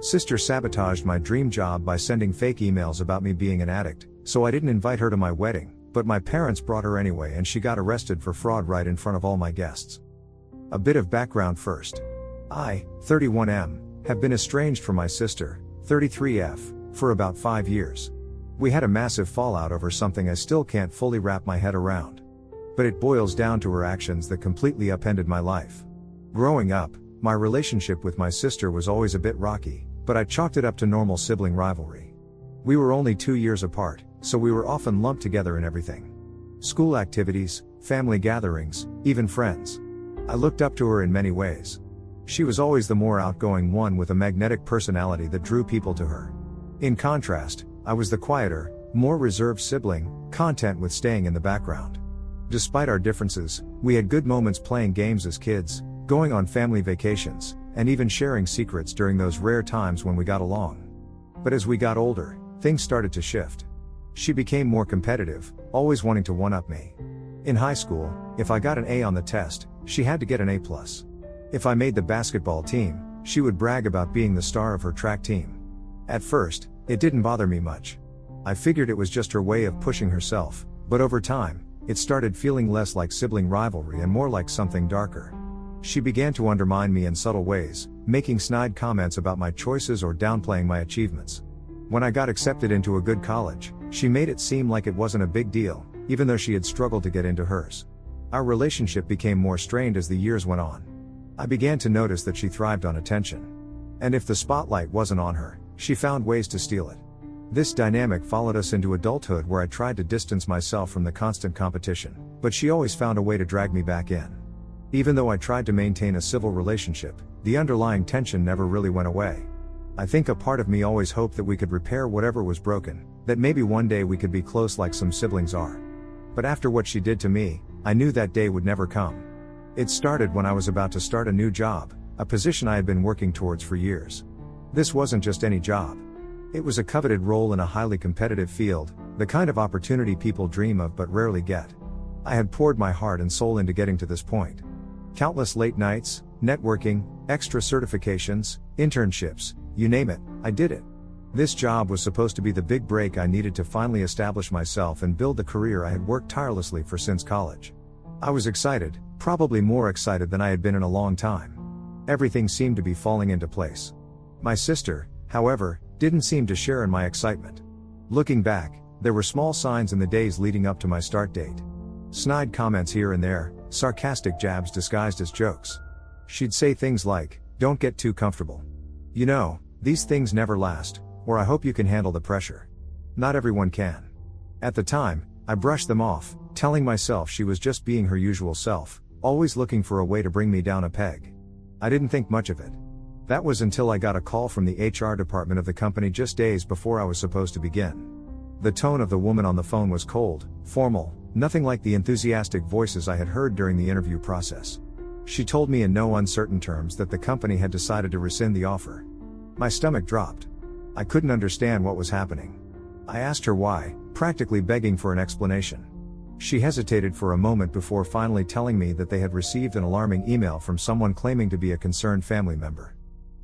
Sister sabotaged my dream job by sending fake emails about me being an addict, so I didn't invite her to my wedding, but my parents brought her anyway and she got arrested for fraud right in front of all my guests. A bit of background first. I, 31M, have been estranged from my sister, 33F, for about 5 years. We had a massive fallout over something I still can't fully wrap my head around. But it boils down to her actions that completely upended my life. Growing up, my relationship with my sister was always a bit rocky, but I chalked it up to normal sibling rivalry. We were only 2 years apart, so we were often lumped together in everything. School activities, family gatherings, even friends. I looked up to her in many ways. She was always the more outgoing one with a magnetic personality that drew people to her. In contrast, I was the quieter, more reserved sibling, content with staying in the background. Despite our differences, we had good moments playing games as kids, going on family vacations, and even sharing secrets during those rare times when we got along. But as we got older, things started to shift. She became more competitive, always wanting to one-up me. In high school, if I got an A on the test, she had to get an A+. If I made the basketball team, she would brag about being the star of her track team. At first, it didn't bother me much. I figured it was just her way of pushing herself, but over time, it started feeling less like sibling rivalry and more like something darker. She began to undermine me in subtle ways, making snide comments about my choices or downplaying my achievements. When I got accepted into a good college, she made it seem like it wasn't a big deal, even though she had struggled to get into hers. Our relationship became more strained as the years went on. I began to notice that she thrived on attention. And if the spotlight wasn't on her, she found ways to steal it. This dynamic followed us into adulthood where I tried to distance myself from the constant competition, but she always found a way to drag me back in. Even though I tried to maintain a civil relationship, the underlying tension never really went away. I think a part of me always hoped that we could repair whatever was broken, that maybe one day we could be close like some siblings are. But after what she did to me, I knew that day would never come. It started when I was about to start a new job, a position I had been working towards for years. This wasn't just any job. It was a coveted role in a highly competitive field, the kind of opportunity people dream of but rarely get. I had poured my heart and soul into getting to this point. Countless late nights, networking, extra certifications, internships, you name it, I did it. This job was supposed to be the big break I needed to finally establish myself and build the career I had worked tirelessly for since college. I was excited, probably more excited than I had been in a long time. Everything seemed to be falling into place. My sister, however, didn't seem to share in my excitement. Looking back, there were small signs in the days leading up to my start date. Snide comments here and there, sarcastic jabs disguised as jokes. She'd say things like, "Don't get too comfortable. You know, these things never last," or "I hope you can handle the pressure." Not everyone can. At the time, I brushed them off, telling myself she was just being her usual self, always looking for a way to bring me down a peg. I didn't think much of it. That was until I got a call from the HR department of the company just days before I was supposed to begin. The tone of the woman on the phone was cold, formal, nothing like the enthusiastic voices I had heard during the interview process. She told me in no uncertain terms that the company had decided to rescind the offer. My stomach dropped. I couldn't understand what was happening. I asked her why, practically begging for an explanation. She hesitated for a moment before finally telling me that they had received an alarming email from someone claiming to be a concerned family member.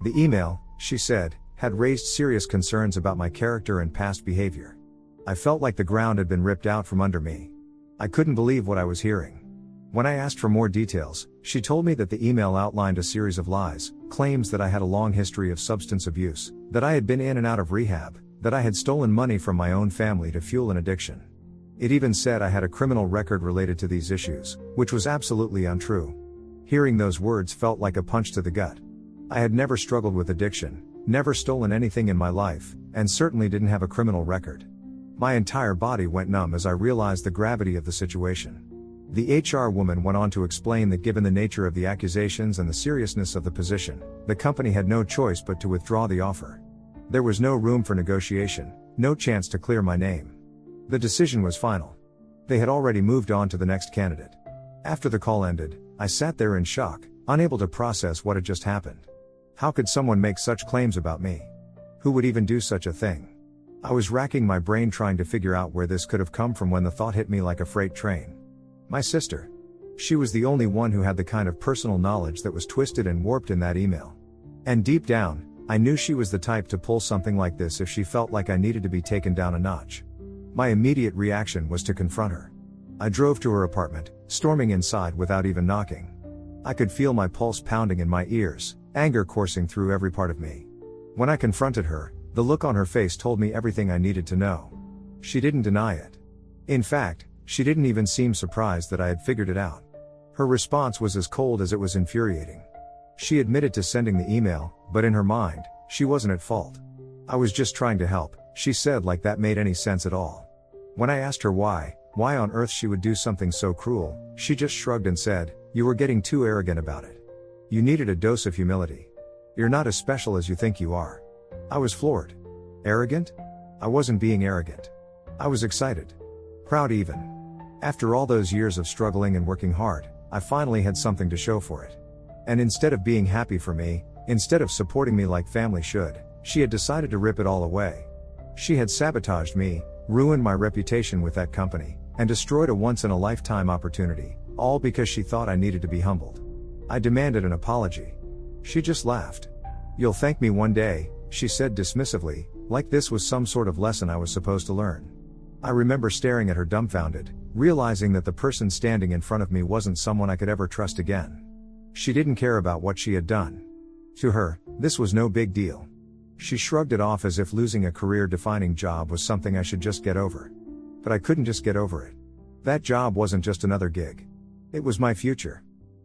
The email, she said, had raised serious concerns about my character and past behavior. I felt like the ground had been ripped out from under me. I couldn't believe what I was hearing. When I asked for more details, she told me that the email outlined a series of lies, claims that I had a long history of substance abuse, that I had been in and out of rehab, that I had stolen money from my own family to fuel an addiction. It even said I had a criminal record related to these issues, which was absolutely untrue. Hearing those words felt like a punch to the gut. I had never struggled with addiction, never stolen anything in my life, and certainly didn't have a criminal record. My entire body went numb as I realized the gravity of the situation. The HR woman went on to explain that given the nature of the accusations and the seriousness of the position, the company had no choice but to withdraw the offer. There was no room for negotiation, no chance to clear my name. The decision was final. They had already moved on to the next candidate. After the call ended, I sat there in shock, unable to process what had just happened. How could someone make such claims about me? Who would even do such a thing? I was racking my brain trying to figure out where this could have come from when the thought hit me like a freight train. My sister. She was the only one who had the kind of personal knowledge that was twisted and warped in that email. And deep down, I knew she was the type to pull something like this if she felt like I needed to be taken down a notch. My immediate reaction was to confront her. I drove to her apartment, storming inside without even knocking. I could feel my pulse pounding in my ears, anger coursing through every part of me. When I confronted her, the look on her face told me everything I needed to know. She didn't deny it. In fact, she didn't even seem surprised that I had figured it out. Her response was as cold as it was infuriating. She admitted to sending the email, but in her mind, she wasn't at fault. I was just trying to help, she said, like that made any sense at all. When I asked her why on earth she would do something so cruel, she just shrugged and said, "You were getting too arrogant about it. You needed a dose of humility. You're not as special as you think you are." I was floored. Arrogant? I wasn't being arrogant. I was excited. Proud even. After all those years of struggling and working hard, I finally had something to show for it. And instead of being happy for me, instead of supporting me like family should, she had decided to rip it all away. She had sabotaged me, ruined my reputation with that company, and destroyed a once-in-a-lifetime opportunity, all because she thought I needed to be humbled. I demanded an apology. She just laughed. "You'll thank me one day," she said dismissively, like this was some sort of lesson I was supposed to learn. I remember staring at her dumbfounded, realizing that the person standing in front of me wasn't someone I could ever trust again. She didn't care about what she had done. To her, this was no big deal. She shrugged it off as if losing a career-defining job was something I should just get over. But I couldn't just get over it. That job wasn't just another gig. It was my future.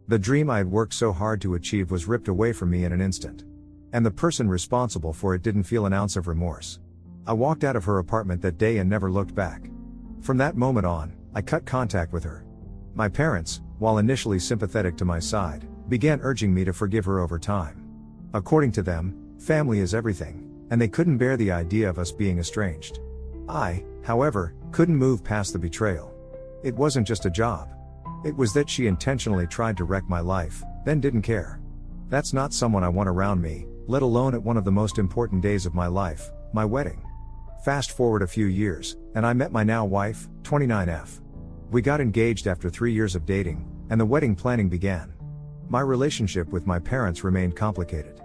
The dream I had worked so hard to achieve was ripped away from me in an instant. And the person responsible for it didn't feel an ounce of remorse. I walked out of her apartment that day and never looked back. From that moment on, I cut contact with her. My parents, while initially sympathetic to my side, began urging me to forgive her over time. According to them, family is everything, and they couldn't bear the idea of us being estranged. I, however, couldn't move past the betrayal. It wasn't just a job. It was that she intentionally tried to wreck my life, then didn't care. That's not someone I want around me, let alone at one of the most important days of my life, my wedding. Fast forward a few years, and I met my now wife, 29F. We got engaged after 3 years of dating, and the wedding planning began. My relationship with my parents remained complicated.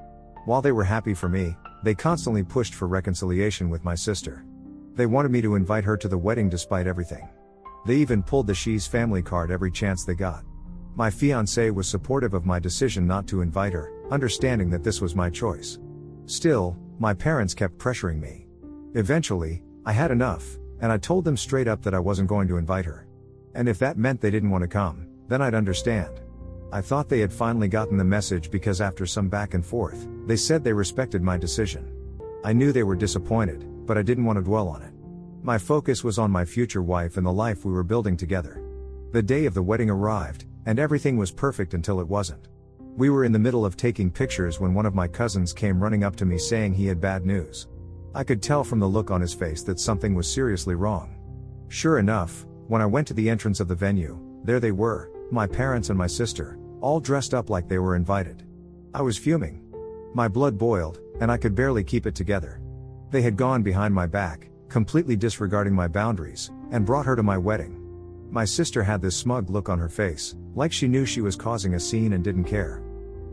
While they were happy for me, they constantly pushed for reconciliation with my sister. They wanted me to invite her to the wedding despite everything. They even pulled the She's family card every chance they got. My fiancé was supportive of my decision not to invite her, understanding that this was my choice. Still, my parents kept pressuring me. Eventually, I had enough, and I told them straight up that I wasn't going to invite her. And if that meant they didn't want to come, then I'd understand. I thought they had finally gotten the message because after some back and forth, they said they respected my decision. I knew they were disappointed, but I didn't want to dwell on it. My focus was on my future wife and the life we were building together. The day of the wedding arrived, and everything was perfect until it wasn't. We were in the middle of taking pictures when one of my cousins came running up to me saying he had bad news. I could tell from the look on his face that something was seriously wrong. Sure enough, when I went to the entrance of the venue, there they were, my parents and my sister, all dressed up like they were invited. I was fuming. My blood boiled, and I could barely keep it together. They had gone behind my back, completely disregarding my boundaries, and brought her to my wedding. My sister had this smug look on her face, like she knew she was causing a scene and didn't care.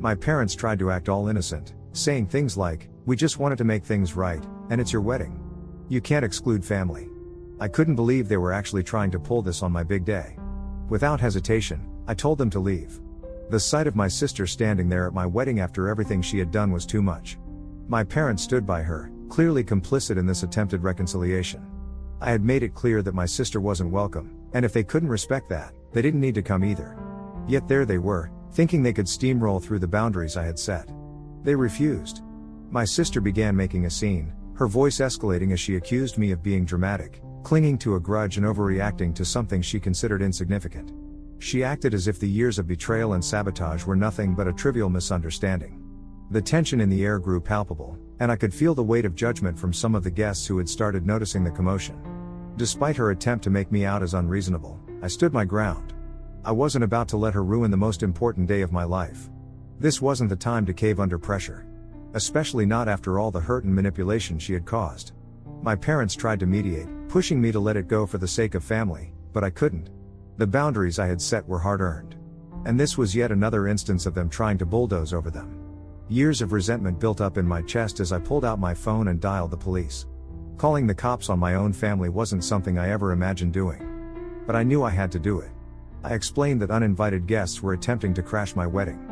My parents tried to act all innocent, saying things like, "We just wanted to make things right, and it's your wedding. You can't exclude family." I couldn't believe they were actually trying to pull this on my big day. Without hesitation, I told them to leave. The sight of my sister standing there at my wedding after everything she had done was too much. My parents stood by her, clearly complicit in this attempted reconciliation. I had made it clear that my sister wasn't welcome, and if they couldn't respect that, they didn't need to come either. Yet there they were, thinking they could steamroll through the boundaries I had set. They refused. My sister began making a scene, her voice escalating as she accused me of being dramatic, clinging to a grudge and overreacting to something she considered insignificant. She acted as if the years of betrayal and sabotage were nothing but a trivial misunderstanding. The tension in the air grew palpable, and I could feel the weight of judgment from some of the guests who had started noticing the commotion. Despite her attempt to make me out as unreasonable, I stood my ground. I wasn't about to let her ruin the most important day of my life. This wasn't the time to cave under pressure. Especially not after all the hurt and manipulation she had caused. My parents tried to mediate, pushing me to let it go for the sake of family, but I couldn't. The boundaries I had set were hard-earned. And this was yet another instance of them trying to bulldoze over them. Years of resentment built up in my chest as I pulled out my phone and dialed the police. Calling the cops on my own family wasn't something I ever imagined doing. But I knew I had to do it. I explained that uninvited guests were attempting to crash my wedding.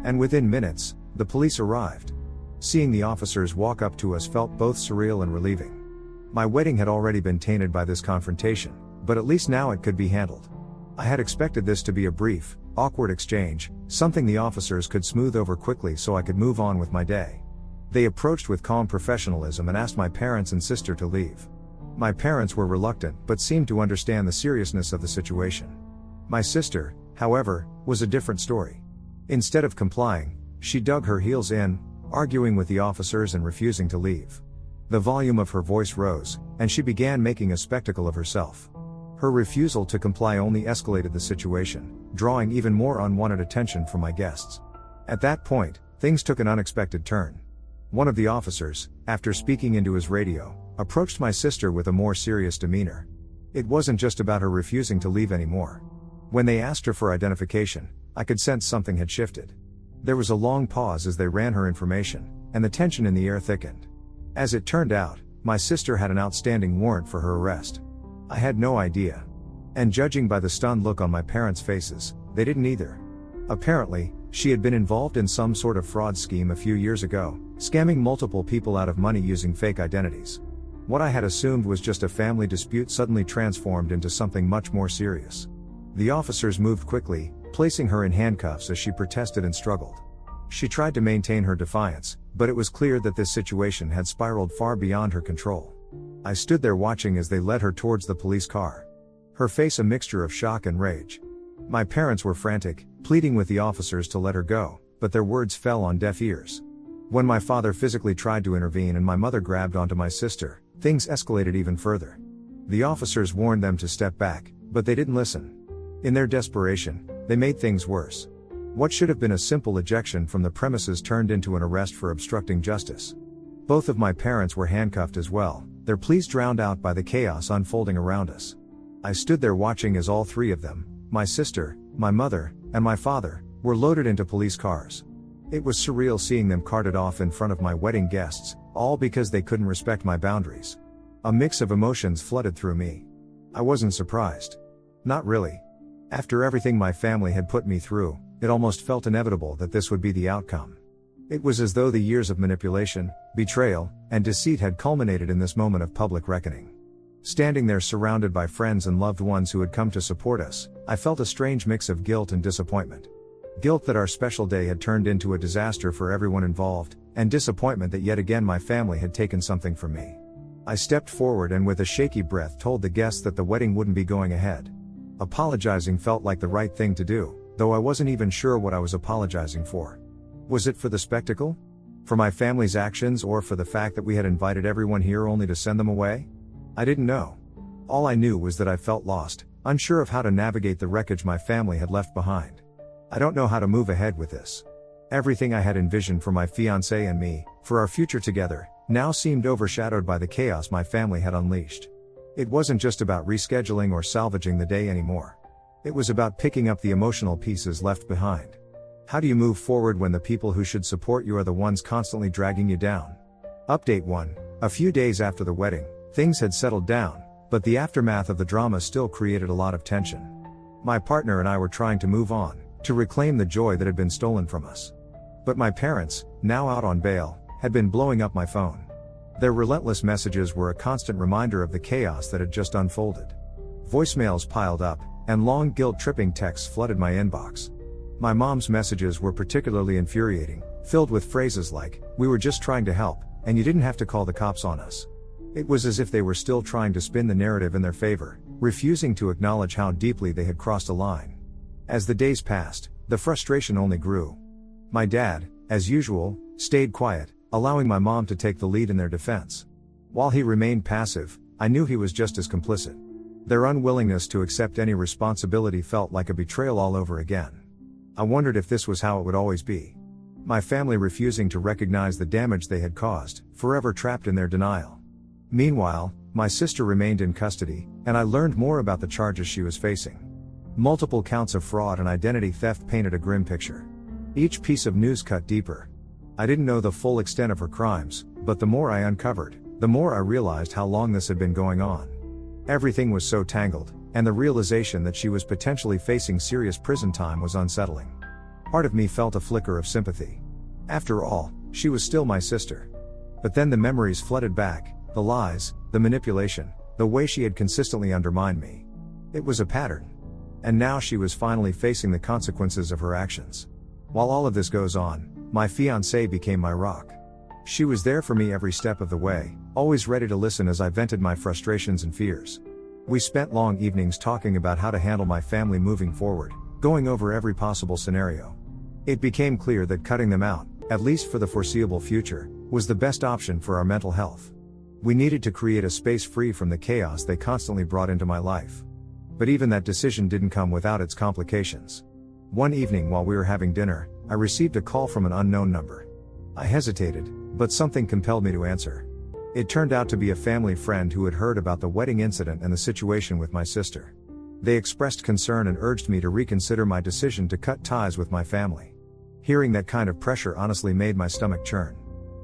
And within minutes, the police arrived. Seeing the officers walk up to us felt both surreal and relieving. My wedding had already been tainted by this confrontation, but at least now it could be handled. I had expected this to be a brief, awkward exchange, something the officers could smooth over quickly so I could move on with my day. They approached with calm professionalism and asked my parents and sister to leave. My parents were reluctant but seemed to understand the seriousness of the situation. My sister, however, was a different story. Instead of complying, she dug her heels in, arguing with the officers and refusing to leave. The volume of her voice rose, and she began making a spectacle of herself. Her refusal to comply only escalated the situation, drawing even more unwanted attention from my guests. At that point, things took an unexpected turn. One of the officers, after speaking into his radio, approached my sister with a more serious demeanor. It wasn't just about her refusing to leave anymore. When they asked her for identification, I could sense something had shifted. There was a long pause as they ran her information, and the tension in the air thickened. As it turned out, my sister had an outstanding warrant for her arrest. I had no idea. And judging by the stunned look on my parents' faces, they didn't either. Apparently, she had been involved in some sort of fraud scheme a few years ago, scamming multiple people out of money using fake identities. What I had assumed was just a family dispute suddenly transformed into something much more serious. The officers moved quickly, placing her in handcuffs as she protested and struggled. She tried to maintain her defiance, but it was clear that this situation had spiraled far beyond her control. I stood there watching as they led her towards the police car. Her face a mixture of shock and rage. My parents were frantic, pleading with the officers to let her go, but their words fell on deaf ears. When my father physically tried to intervene and my mother grabbed onto my sister, things escalated even further. The officers warned them to step back, but they didn't listen. In their desperation, they made things worse. What should have been a simple ejection from the premises turned into an arrest for obstructing justice. Both of my parents were handcuffed as well, their pleas drowned out by the chaos unfolding around us. I stood there watching as all three of them, my sister, my mother, and my father, were loaded into police cars. It was surreal seeing them carted off in front of my wedding guests, all because they couldn't respect my boundaries. A mix of emotions flooded through me. I wasn't surprised. Not really. After everything my family had put me through, it almost felt inevitable that this would be the outcome. It was as though the years of manipulation, betrayal, and deceit had culminated in this moment of public reckoning. Standing there surrounded by friends and loved ones who had come to support us, I felt a strange mix of guilt and disappointment. Guilt that our special day had turned into a disaster for everyone involved, and disappointment that yet again my family had taken something from me. I stepped forward and with a shaky breath told the guests that the wedding wouldn't be going ahead. Apologizing felt like the right thing to do, though I wasn't even sure what I was apologizing for. Was it for the spectacle? For my family's actions, or for the fact that we had invited everyone here only to send them away? I didn't know. All I knew was that I felt lost, unsure of how to navigate the wreckage my family had left behind. I don't know how to move ahead with this. Everything I had envisioned for my fiancé and me, for our future together, now seemed overshadowed by the chaos my family had unleashed. It wasn't just about rescheduling or salvaging the day anymore. It was about picking up the emotional pieces left behind. How do you move forward when the people who should support you are the ones constantly dragging you down? Update 1. A few days after the wedding, things had settled down, but the aftermath of the drama still created a lot of tension. My partner and I were trying to move on, to reclaim the joy that had been stolen from us. But my parents, now out on bail, had been blowing up my phone. Their relentless messages were a constant reminder of the chaos that had just unfolded. Voicemails piled up, and long guilt-tripping texts flooded my inbox. My mom's messages were particularly infuriating, filled with phrases like, "We were just trying to help, and you didn't have to call the cops on us." It was as if they were still trying to spin the narrative in their favor, refusing to acknowledge how deeply they had crossed a line. As the days passed, the frustration only grew. My dad, as usual, stayed quiet, allowing my mom to take the lead in their defense. While he remained passive, I knew he was just as complicit. Their unwillingness to accept any responsibility felt like a betrayal all over again. I wondered if this was how it would always be. My family refusing to recognize the damage they had caused, forever trapped in their denial. Meanwhile, my sister remained in custody, and I learned more about the charges she was facing. Multiple counts of fraud and identity theft painted a grim picture. Each piece of news cut deeper. I didn't know the full extent of her crimes, but the more I uncovered, the more I realized how long this had been going on. Everything was so tangled, and the realization that she was potentially facing serious prison time was unsettling. Part of me felt a flicker of sympathy. After all, she was still my sister. But then the memories flooded back, the lies, the manipulation, the way she had consistently undermined me. It was a pattern. And now she was finally facing the consequences of her actions. While all of this goes on, my fiancée became my rock. She was there for me every step of the way, always ready to listen as I vented my frustrations and fears. We spent long evenings talking about how to handle my family moving forward, going over every possible scenario. It became clear that cutting them out, at least for the foreseeable future, was the best option for our mental health. We needed to create a space free from the chaos they constantly brought into my life. But even that decision didn't come without its complications. One evening while we were having dinner, I received a call from an unknown number. I hesitated, but something compelled me to answer. It turned out to be a family friend who had heard about the wedding incident and the situation with my sister. They expressed concern and urged me to reconsider my decision to cut ties with my family. Hearing that kind of pressure honestly made my stomach churn.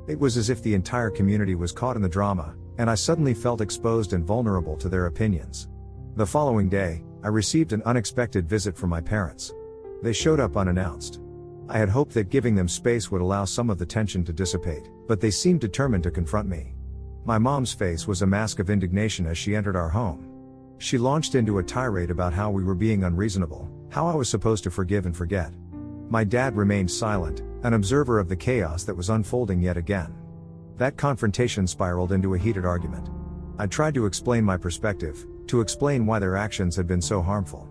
It was as if the entire community was caught in the drama, and I suddenly felt exposed and vulnerable to their opinions. The following day, I received an unexpected visit from my parents. They showed up unannounced. I had hoped that giving them space would allow some of the tension to dissipate, but they seemed determined to confront me. My mom's face was a mask of indignation as she entered our home. She launched into a tirade about how we were being unreasonable, how I was supposed to forgive and forget. My dad remained silent, an observer of the chaos that was unfolding yet again. That confrontation spiraled into a heated argument. I tried to explain my perspective, to explain why their actions had been so harmful.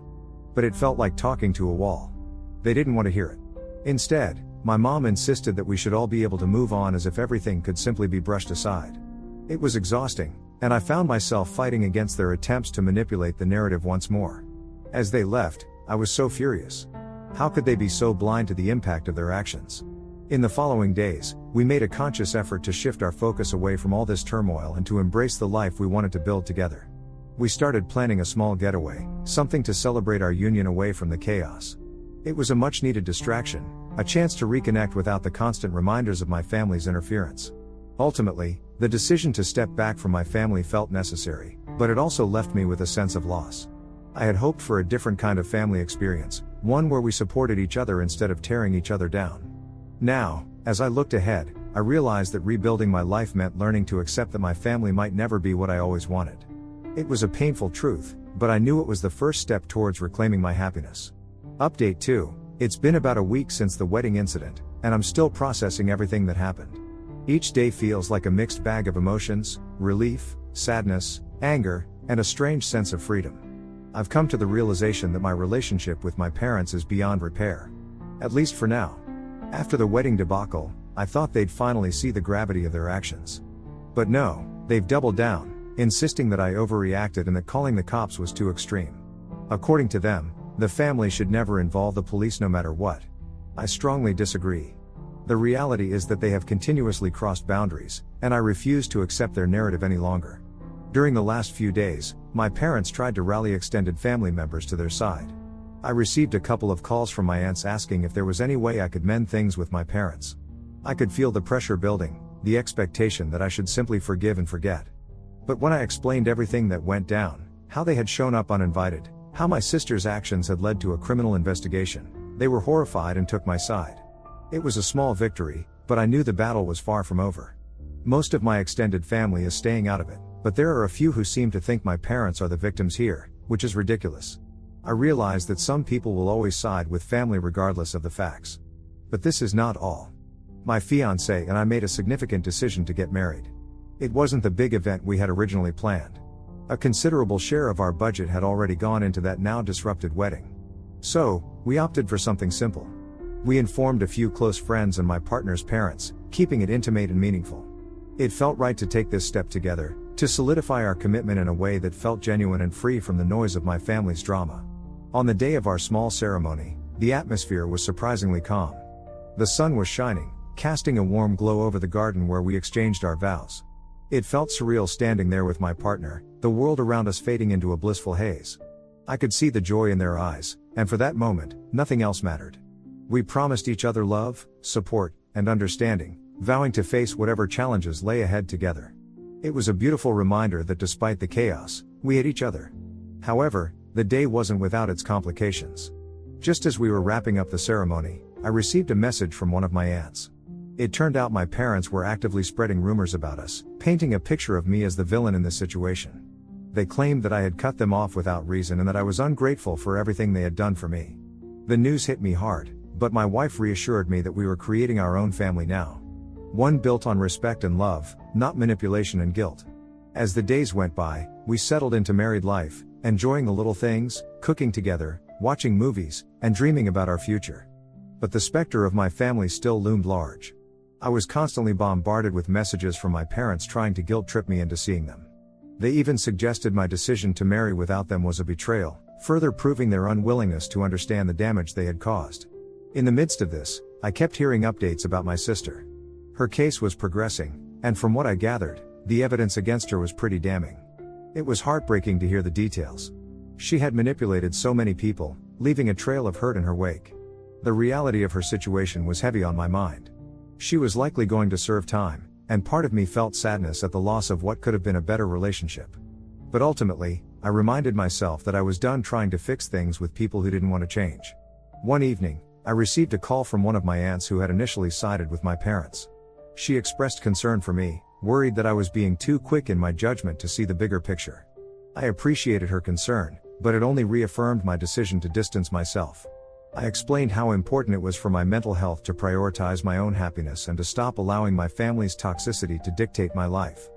But it felt like talking to a wall. They didn't want to hear it. Instead, my mom insisted that we should all be able to move on as if everything could simply be brushed aside. It was exhausting, and I found myself fighting against their attempts to manipulate the narrative once more. As they left, I was so furious. How could they be so blind to the impact of their actions? In the following days, we made a conscious effort to shift our focus away from all this turmoil and to embrace the life we wanted to build together. We started planning a small getaway, something to celebrate our union away from the chaos. It was a much-needed distraction, a chance to reconnect without the constant reminders of my family's interference. Ultimately, the decision to step back from my family felt necessary, but it also left me with a sense of loss. I had hoped for a different kind of family experience, one where we supported each other instead of tearing each other down. Now, as I looked ahead, I realized that rebuilding my life meant learning to accept that my family might never be what I always wanted. It was a painful truth, but I knew it was the first step towards reclaiming my happiness. Update 2. It's been about a week since the wedding incident, and I'm still processing everything that happened. Each day feels like a mixed bag of emotions, relief, sadness, anger, and a strange sense of freedom. I've come to the realization that my relationship with my parents is beyond repair. At least for now. After the wedding debacle, I thought they'd finally see the gravity of their actions. But no, they've doubled down, insisting that I overreacted and that calling the cops was too extreme. According to them, the family should never involve the police no matter what. I strongly disagree. The reality is that they have continuously crossed boundaries, and I refuse to accept their narrative any longer. During the last few days, my parents tried to rally extended family members to their side. I received a couple of calls from my aunts asking if there was any way I could mend things with my parents. I could feel the pressure building, the expectation that I should simply forgive and forget. But when I explained everything that went down, how they had shown up uninvited, how my sister's actions had led to a criminal investigation, they were horrified and took my side. It was a small victory, but I knew the battle was far from over. Most of my extended family is staying out of it, but there are a few who seem to think my parents are the victims here, which is ridiculous. I realize that some people will always side with family regardless of the facts. But this is not all. My fiancée and I made a significant decision to get married. It wasn't the big event we had originally planned. A considerable share of our budget had already gone into that now disrupted wedding. So, we opted for something simple. We informed a few close friends and my partner's parents, keeping it intimate and meaningful. It felt right to take this step together, to solidify our commitment in a way that felt genuine and free from the noise of my family's drama. On the day of our small ceremony, the atmosphere was surprisingly calm. The sun was shining, casting a warm glow over the garden where we exchanged our vows. It felt surreal standing there with my partner, the world around us fading into a blissful haze. I could see the joy in their eyes, and for that moment, nothing else mattered. We promised each other love, support, and understanding, vowing to face whatever challenges lay ahead together. It was a beautiful reminder that despite the chaos, we had each other. However, the day wasn't without its complications. Just as we were wrapping up the ceremony, I received a message from one of my aunts. It turned out my parents were actively spreading rumors about us, painting a picture of me as the villain in this situation. They claimed that I had cut them off without reason and that I was ungrateful for everything they had done for me. The news hit me hard, but my wife reassured me that we were creating our own family now. One built on respect and love, not manipulation and guilt. As the days went by, we settled into married life, enjoying the little things, cooking together, watching movies, and dreaming about our future. But the specter of my family still loomed large. I was constantly bombarded with messages from my parents trying to guilt-trip me into seeing them. They even suggested my decision to marry without them was a betrayal, further proving their unwillingness to understand the damage they had caused. In the midst of this, I kept hearing updates about my sister. Her case was progressing, and from what I gathered, the evidence against her was pretty damning. It was heartbreaking to hear the details. She had manipulated so many people, leaving a trail of hurt in her wake. The reality of her situation was heavy on my mind. She was likely going to serve time, and part of me felt sadness at the loss of what could have been a better relationship. But ultimately, I reminded myself that I was done trying to fix things with people who didn't want to change. One evening, I received a call from one of my aunts who had initially sided with my parents. She expressed concern for me, worried that I was being too quick in my judgment to see the bigger picture. I appreciated her concern, but it only reaffirmed my decision to distance myself. I explained how important it was for my mental health to prioritize my own happiness and to stop allowing my family's toxicity to dictate my life.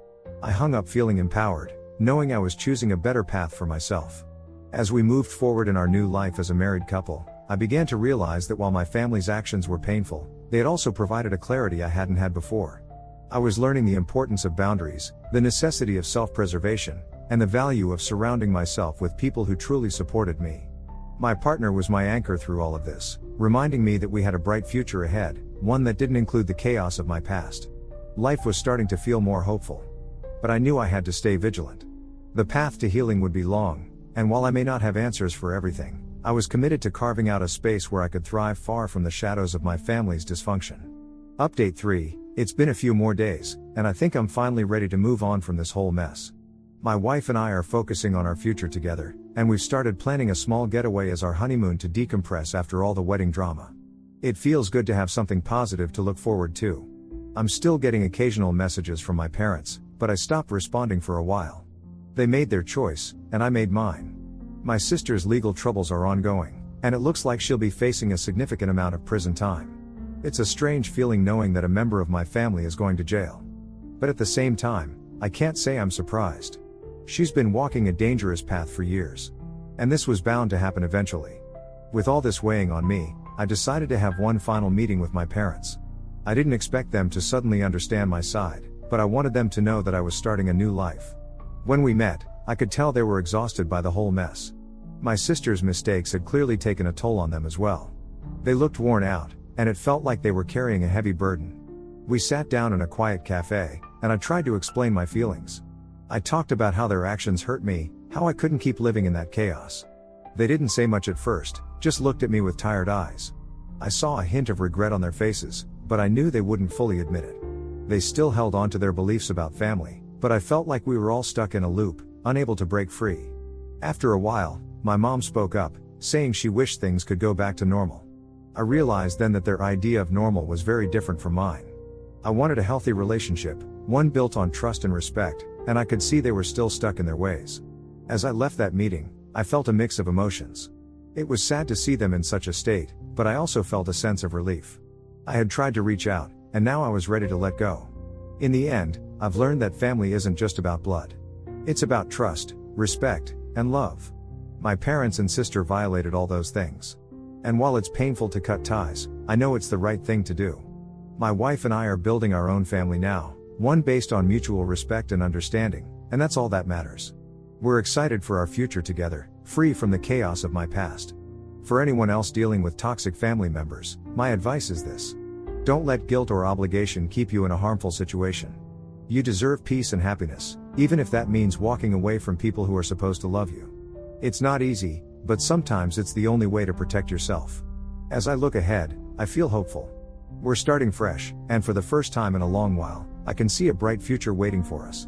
I hung up feeling empowered, knowing I was choosing a better path for myself. As we moved forward in our new life as a married couple, I began to realize that while my family's actions were painful, they had also provided a clarity I hadn't had before. I was learning the importance of boundaries, the necessity of self-preservation, and the value of surrounding myself with people who truly supported me. My partner was my anchor through all of this, reminding me that we had a bright future ahead, one that didn't include the chaos of my past. Life was starting to feel more hopeful. But I knew I had to stay vigilant. The path to healing would be long, and while I may not have answers for everything, I was committed to carving out a space where I could thrive far from the shadows of my family's dysfunction. Update 3, it's been a few more days, and I think I'm finally ready to move on from this whole mess. My wife and I are focusing on our future together, and we've started planning a small getaway as our honeymoon to decompress after all the wedding drama. It feels good to have something positive to look forward to. I'm still getting occasional messages from my parents, but I stopped responding for a while. They made their choice, and I made mine. My sister's legal troubles are ongoing, and it looks like she'll be facing a significant amount of prison time. It's a strange feeling knowing that a member of my family is going to jail. But at the same time, I can't say I'm surprised. She's been walking a dangerous path for years. And this was bound to happen eventually. With all this weighing on me, I decided to have one final meeting with my parents. I didn't expect them to suddenly understand my side, but I wanted them to know that I was starting a new life. When we met, I could tell they were exhausted by the whole mess. My sister's mistakes had clearly taken a toll on them as well. They looked worn out, and it felt like they were carrying a heavy burden. We sat down in a quiet cafe, and I tried to explain my feelings. I talked about how their actions hurt me, how I couldn't keep living in that chaos. They didn't say much at first, just looked at me with tired eyes. I saw a hint of regret on their faces, but I knew they wouldn't fully admit it. They still held on to their beliefs about family, but I felt like we were all stuck in a loop, unable to break free. After a while, my mom spoke up, saying she wished things could go back to normal. I realized then that their idea of normal was very different from mine. I wanted a healthy relationship, one built on trust and respect, and I could see they were still stuck in their ways. As I left that meeting, I felt a mix of emotions. It was sad to see them in such a state, but I also felt a sense of relief. I had tried to reach out, and now I was ready to let go. In the end, I've learned that family isn't just about blood. It's about trust, respect, and love. My parents and sister violated all those things. And while it's painful to cut ties, I know it's the right thing to do. My wife and I are building our own family now, one based on mutual respect and understanding, and that's all that matters. We're excited for our future together, free from the chaos of my past. For anyone else dealing with toxic family members, my advice is this. Don't let guilt or obligation keep you in a harmful situation. You deserve peace and happiness, even if that means walking away from people who are supposed to love you. It's not easy, but sometimes it's the only way to protect yourself. As I look ahead, I feel hopeful. We're starting fresh, and for the first time in a long while, I can see a bright future waiting for us.